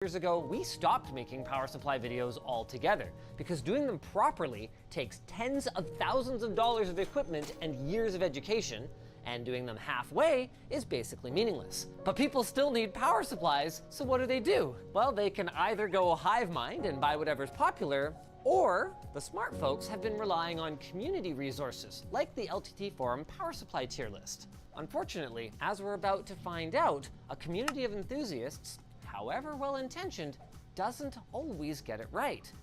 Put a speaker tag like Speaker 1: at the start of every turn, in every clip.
Speaker 1: Years ago, we stopped making power supply videos altogether because doing them properly takes tens of thousands of dollars of equipment and years of education, and doing them halfway is basically meaningless. But people still need power supplies, so what do? Well, they can either go hive mind and buy whatever's popular, or the smart folks have been relying on community resources like the LTT Forum Power Supply Tier List. Unfortunately, as we're about to find out, a community of enthusiasts, however well-intentioned, doesn't always get it right.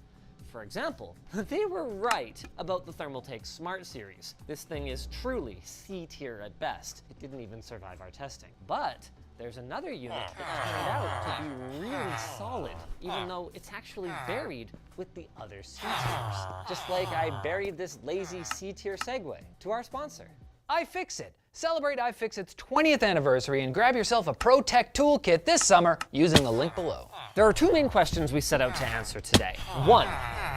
Speaker 1: For example, they were right about the Thermaltake Smart Series. This thing is truly C-tier at best. It didn't even survive our testing. But there's another unit that turned out to be really solid, even though it's actually buried with the other C-tiers. Just like I buried this lazy C-tier Segway to our sponsor.
Speaker 2: iFixit. Celebrate iFixit's 20th anniversary and grab yourself a Pro Tech toolkit this summer using the link below.
Speaker 1: There are two main questions we set out to answer today. One,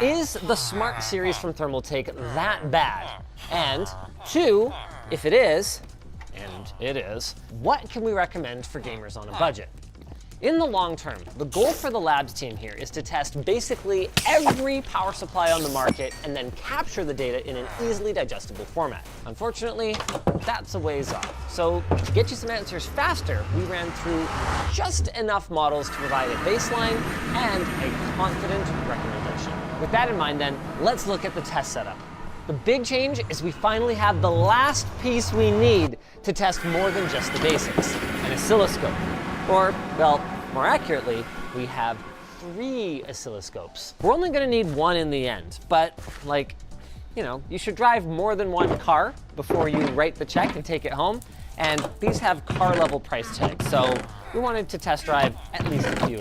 Speaker 1: is the Smart Series from Thermaltake that bad? And two, if it is, and it is, what can we recommend for gamers on a budget? In the long term, the goal for the labs team here is to test basically every power supply on the market and then capture the data in an easily digestible format. Unfortunately, that's a ways off. So to get you some answers faster, we ran through just enough models to provide a baseline and a confident recommendation. With that in mind then, let's look at the test setup. The big change is we finally have the last piece we need to test more than just the basics, an oscilloscope. Or, well, more accurately, we have 3 oscilloscopes. We're only gonna need one in the end, but you should drive more than one car before you write the check and take it home. And these have car level price tags, so we wanted to test drive at least a few.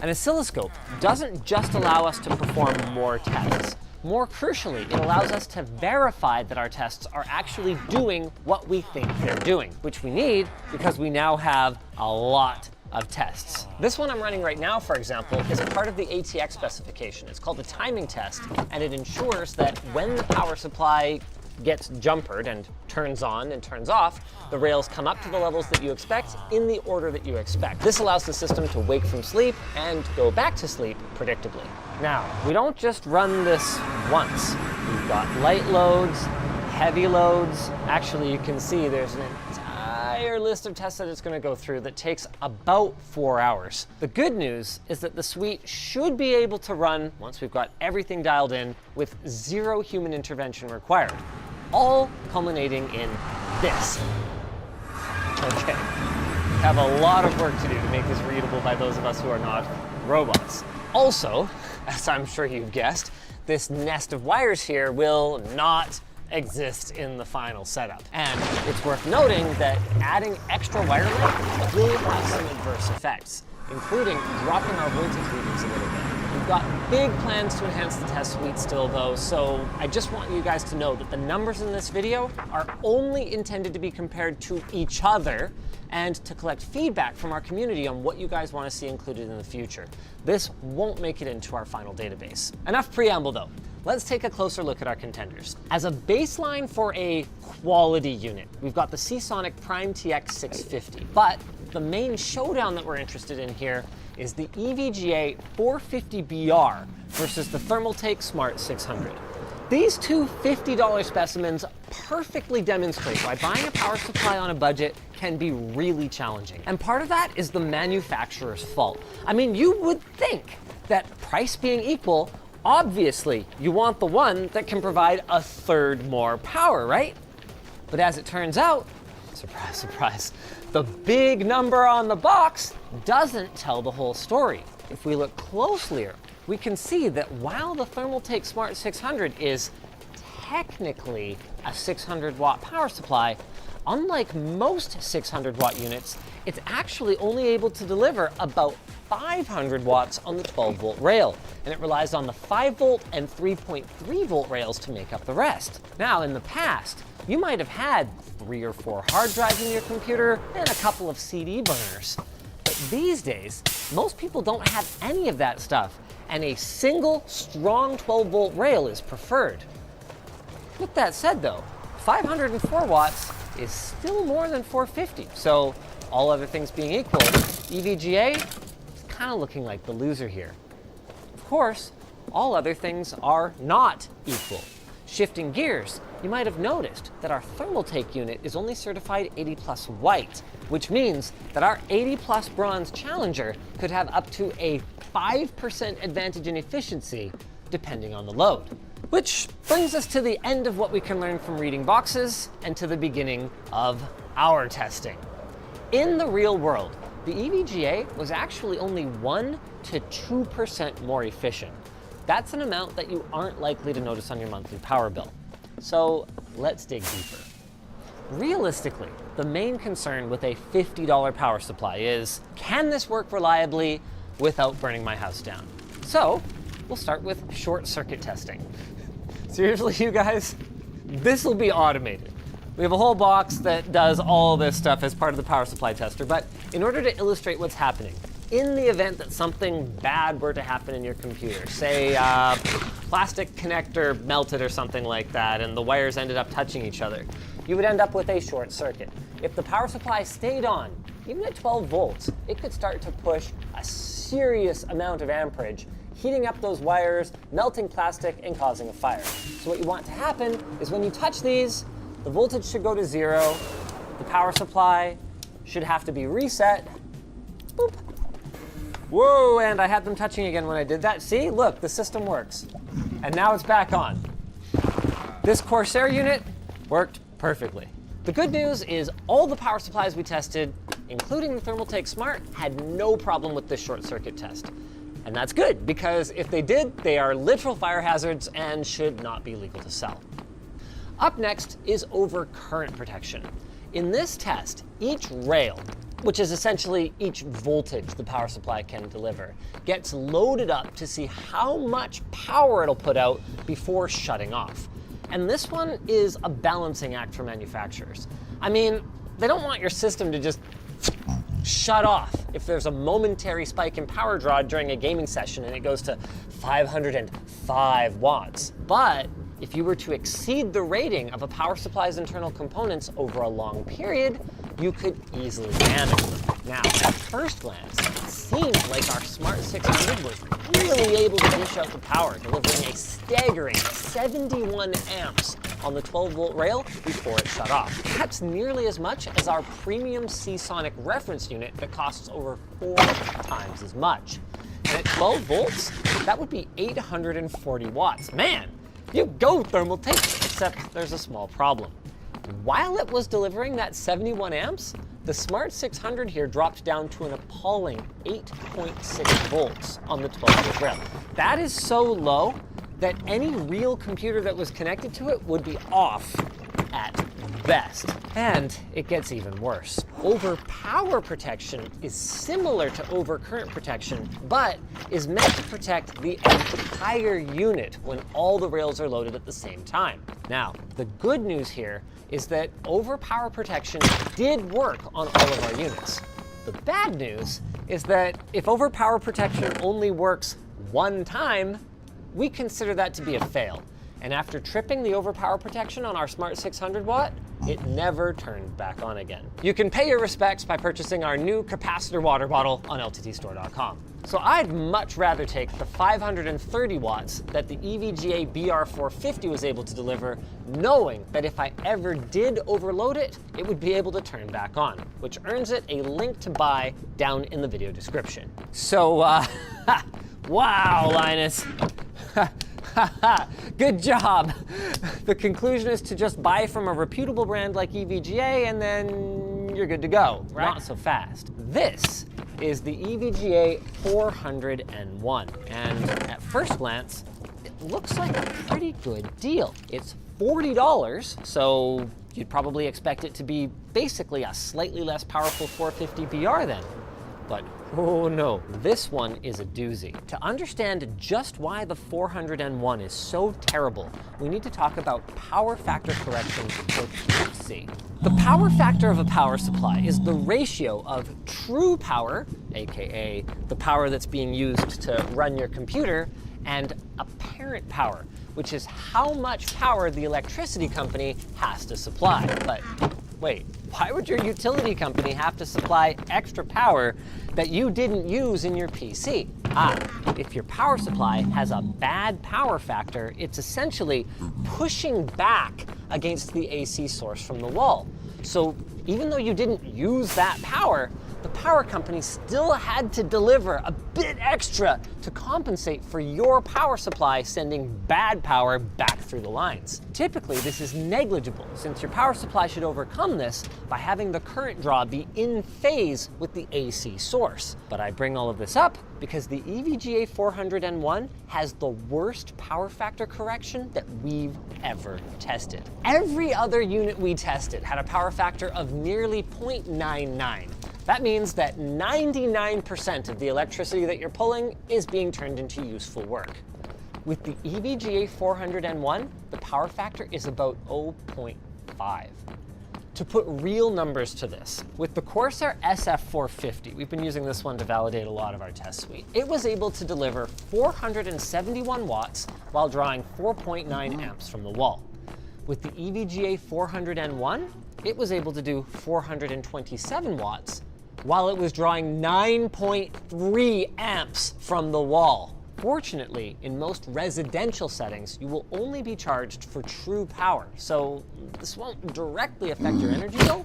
Speaker 1: An oscilloscope doesn't just allow us to perform more tests. More crucially, it allows us to verify that our tests are actually doing what we think they're doing, which we need because we now have a lot of tests. This one I'm running right now, for example, is a part of the ATX specification. It's called a timing test, and it ensures that when the power supply gets jumpered and turns on and turns off, the rails come up to the levels that you expect in the order that you expect. This allows the system to wake from sleep and go back to sleep predictably. Now, we don't just run this once. We've got light loads, heavy loads. Actually, you can see there's an entire list of tests that it's going to go through that takes about 4 hours. The good news is that the suite should be able to run, once we've got everything dialed in, with 0 human intervention required, all culminating in this. Okay, we have a lot of work to do to make this readable by those of us who are not robots. Also, as I'm sure you've guessed, this nest of wires here will not exist in the final setup. And it's worth noting that adding extra wire length will have some adverse effects, including dropping our voltage readings a little bit. We've got big plans to enhance the test suite still though, so I just want you guys to know that the numbers in this video are only intended to be compared to each other and to collect feedback from our community on what you guys want to see included in the future. This won't make it into our final database. Enough preamble though. Let's take a closer look at our contenders. As a baseline for a quality unit, we've got the Seasonic Prime TX 650, but the main showdown that we're interested in here is the EVGA 450BR versus the Thermaltake Smart 600. These two $50 specimens perfectly demonstrate why buying a power supply on a budget can be really challenging. And part of that is the manufacturer's fault. I mean, you would think that price being equal, obviously you want the one that can provide a third more power, right? But as it turns out, surprise, surprise, the big number on the box doesn't tell the whole story. If we look closelier, we can see that while the Thermaltake Smart 600 is technically a 600 watt power supply, unlike most 600 watt units, it's actually only able to deliver about 500 watts on the 12 volt rail, and it relies on the 5 volt and 3.3 volt rails to make up the rest. Now, in the past, you might have had 3 or 4 hard drives in your computer and a couple of CD burners. But these days, most people don't have any of that stuff, and a single strong 12 volt rail is preferred. With that said though, 504 watts is still more than 450, so all other things being equal, EVGA is kind of looking like the loser here. Of course, all other things are not equal. Shifting gears, you might have noticed that our Thermaltake unit is only certified 80 plus white, which means that our 80 plus bronze Challenger could have up to a 5% advantage in efficiency depending on the load. Which brings us to the end of what we can learn from reading boxes and to the beginning of our testing. In the real world, the EVGA was actually only 1 to 2% more efficient. That's an amount that you aren't likely to notice on your monthly power bill. So let's dig deeper. Realistically, the main concern with a $50 power supply is, can this work reliably without burning my house down? So we'll start with short circuit testing. Seriously, you guys, this will be automated. We have a whole box that does all this stuff as part of the power supply tester, but in order to illustrate what's happening, in the event that something bad were to happen in your computer, say plastic connector melted or something like that, and the wires ended up touching each other, you would end up with a short circuit. If the power supply stayed on, even at 12 volts, it could start to push a serious amount of amperage, heating up those wires, melting plastic, and causing a fire. So what you want to happen is when you touch these, the voltage should go to 0, the power supply should have to be reset. Boop. Whoa, and I had them touching again when I did that. See, look, the system works. And now it's back on. This Corsair unit worked perfectly. The good news is all the power supplies we tested, including the Thermaltake Smart, had no problem with this short circuit test. And that's good, because if they did, they are literal fire hazards and should not be legal to sell. Up next is overcurrent protection. In this test, each rail, which is essentially each voltage the power supply can deliver, gets loaded up to see how much power it'll put out before shutting off. And this one is a balancing act for manufacturers. I mean, they don't want your system to just shut off if there's a momentary spike in power draw during a gaming session and it goes to 505 watts. But if you were to exceed the rating of a power supply's internal components over a long period, you could easily damage them. Now, at first glance, it seems like our Smart 600 was really able to dish out the power, delivering a staggering 71 amps on the 12-volt rail before it shut off. That's nearly as much as our premium Seasonic reference unit that costs over 4 times as much. And at 12 volts, that would be 840 watts. Man, you go, Thermaltake, except there's a small problem. While it was delivering that 71 amps, the Smart 600 here dropped down to an appalling 8.6 volts on the 12-volt rail. That is so low that any real computer that was connected to it would be off at best. And it gets even worse. Overpower protection is similar to overcurrent protection, but is meant to protect the entire unit when all the rails are loaded at the same time. Now, the good news here is that overpower protection did work on all of our units. The bad news is that if overpower protection only works one time, we consider that to be a fail. And after tripping the overpower protection on our Smart 600 watt, it never turned back on again. You can pay your respects by purchasing our new capacitor water bottle on lttstore.com. So I'd much rather take the 530 watts that the EVGA BR450 was able to deliver, knowing that if I ever did overload it, it would be able to turn back on, which earns it a link to buy down in the video description. So, wow, Linus. Good job. The conclusion is to just buy from a reputable brand like EVGA and then you're good to go. Right? Not so fast. This is the EVGA 401. And at first glance, it looks like a pretty good deal. It's $40, so you'd probably expect it to be basically a slightly less powerful 450 BR then. But oh no, this one is a doozy. To understand just why the 401 is so terrible, we need to talk about power factor correction for PC. The power factor of a power supply is the ratio of true power, aka the power that's being used to run your computer, and apparent power, which is how much power the electricity company has to supply. But wait, Why would your utility company have to supply extra power that you didn't use in your PC? If your power supply has a bad power factor, it's essentially pushing back against the AC source from the wall. So even though you didn't use that power, the power company still had to deliver a bit extra to compensate for your power supply sending bad power back through the lines. Typically, this is negligible, since your power supply should overcome this by having the current draw be in phase with the AC source. But I bring all of this up because the EVGA 401 has the worst power factor correction that we've ever tested. Every other unit we tested had a power factor of nearly 0.99. That means that 99% of the electricity that you're pulling is being turned into useful work. With the EVGA 401, the power factor is about 0.5. To put real numbers to this, with the Corsair SF450, we've been using this one to validate a lot of our test suite, it was able to deliver 471 watts while drawing 4.9 amps from the wall. With the EVGA 401, it was able to do 427 watts while it was drawing 9.3 amps from the wall. Fortunately, in most residential settings, you will only be charged for true power, so this won't directly affect your energy bill,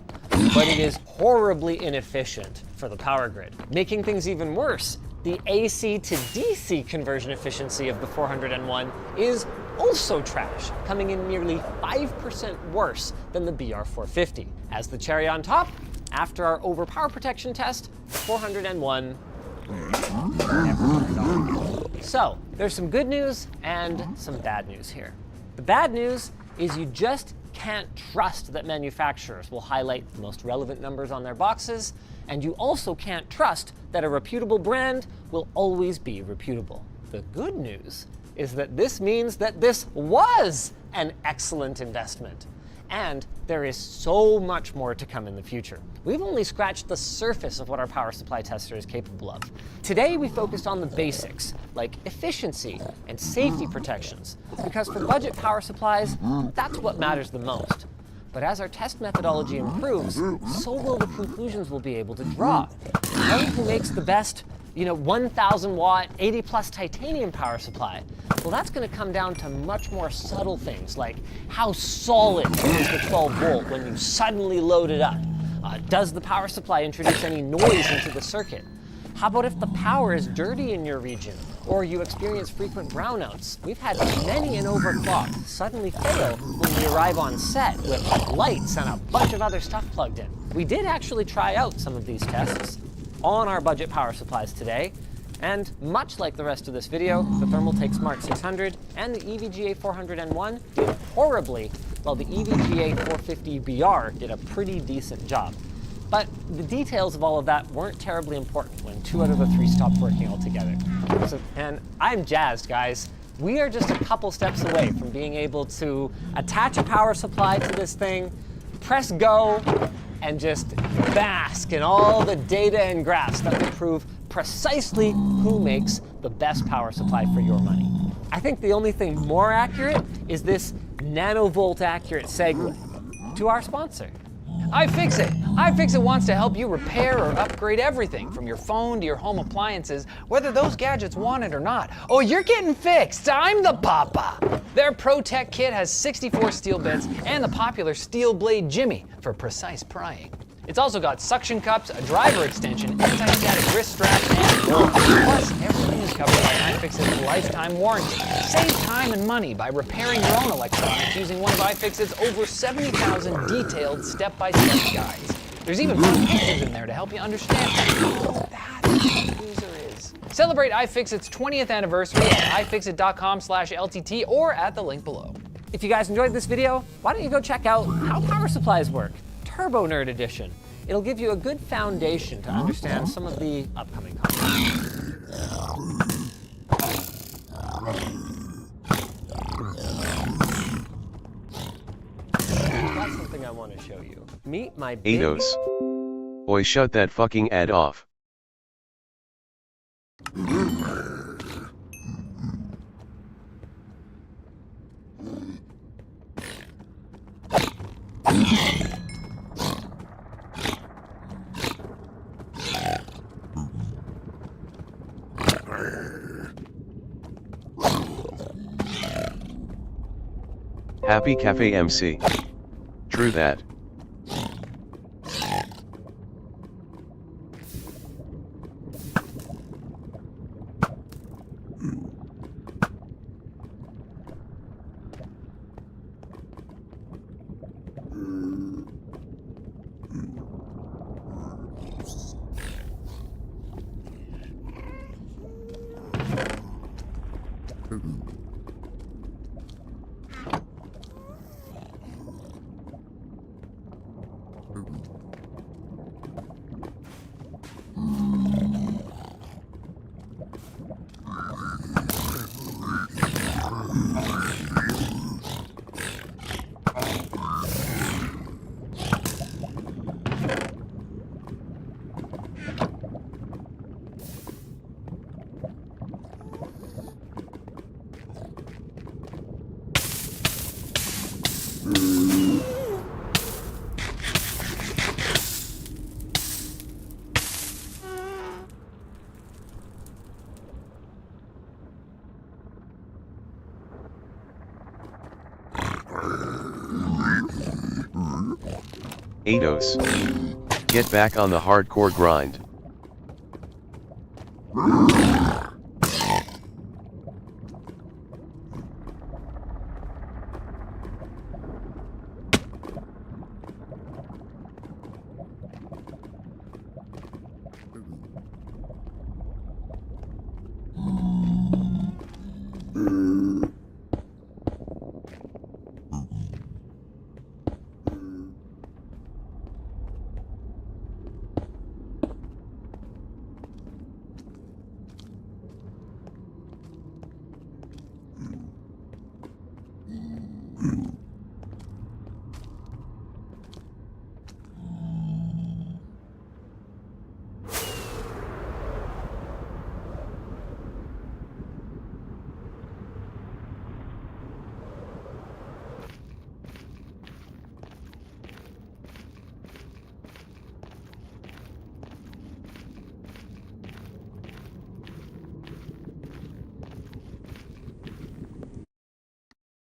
Speaker 1: but it is horribly inefficient for the power grid. Making things even worse, the AC to DC conversion efficiency of the 401 is also trash, coming in nearly 5% worse than the BR450. As the cherry on top, after our overpower protection test, the 401 never turned on. So, there's some good news and some bad news here. The bad news is you just can't trust that manufacturers will highlight the most relevant numbers on their boxes, and you also can't trust that a reputable brand will always be reputable. The good news is that this means that this was an excellent investment. And there is so much more to come in the future. We've only scratched the surface of what our power supply tester is capable of. Today we focused on the basics, like efficiency and safety protections, because for budget power supplies, that's what matters the most. But as our test methodology improves, so will the conclusions we'll be able to draw. Who makes the best 1,000 watt, 80 plus titanium power supply? Well, that's going to come down to much more subtle things, like how solid is the 12 volt when you suddenly load it up? Does the power supply introduce any noise into the circuit? How about if the power is dirty in your region, or you experience frequent brownouts? We've had many an overclock suddenly fail when we arrive on set with lights and a bunch of other stuff plugged in. We did actually try out some of these tests on our budget power supplies today, and much like the rest of this video, the Thermaltake Smart 600 and the EVGA 401 did horribly, while the EVGA 450BR did a pretty decent job. But the details of all of that weren't terribly important when 2 out of the 3 stopped working altogether. And I'm jazzed, guys. We are just a couple steps away from being able to attach a power supply to this thing, press go, and just bask in all the data and graphs that will prove precisely who makes the best power supply for your money. I think the only thing more accurate is this nanovolt accurate segue to our sponsor.
Speaker 2: iFixit. iFixit wants to help you repair or upgrade everything from your phone to your home appliances, whether those gadgets want it or not. Oh, you're getting fixed. I'm the papa. Their ProTech kit has 64 steel bits and the popular Steel Blade Jimmy for precise prying. It's also got suction cups, a driver extension, anti-static wrist strap, and more. Plus, everything is covered by iFixit's lifetime warranty. Save time and money by repairing your own electronics using one of iFixit's over 70,000 detailed step-by-step guides. There's even fun pictures in there to help you understand how that user is. Celebrate iFixit's 20th anniversary at ifixit.com/LTT or at the link below.
Speaker 1: If you guys enjoyed this video, why don't you go check out how power supplies work? Turbo Nerd Edition. It'll give you a good foundation to understand some of the upcoming content. That's something I want to show you. Meet my big...
Speaker 3: Ados. Oi, shut that fucking ad off. Happy Cafe MC. True that. Ados. Get back on the hardcore grind.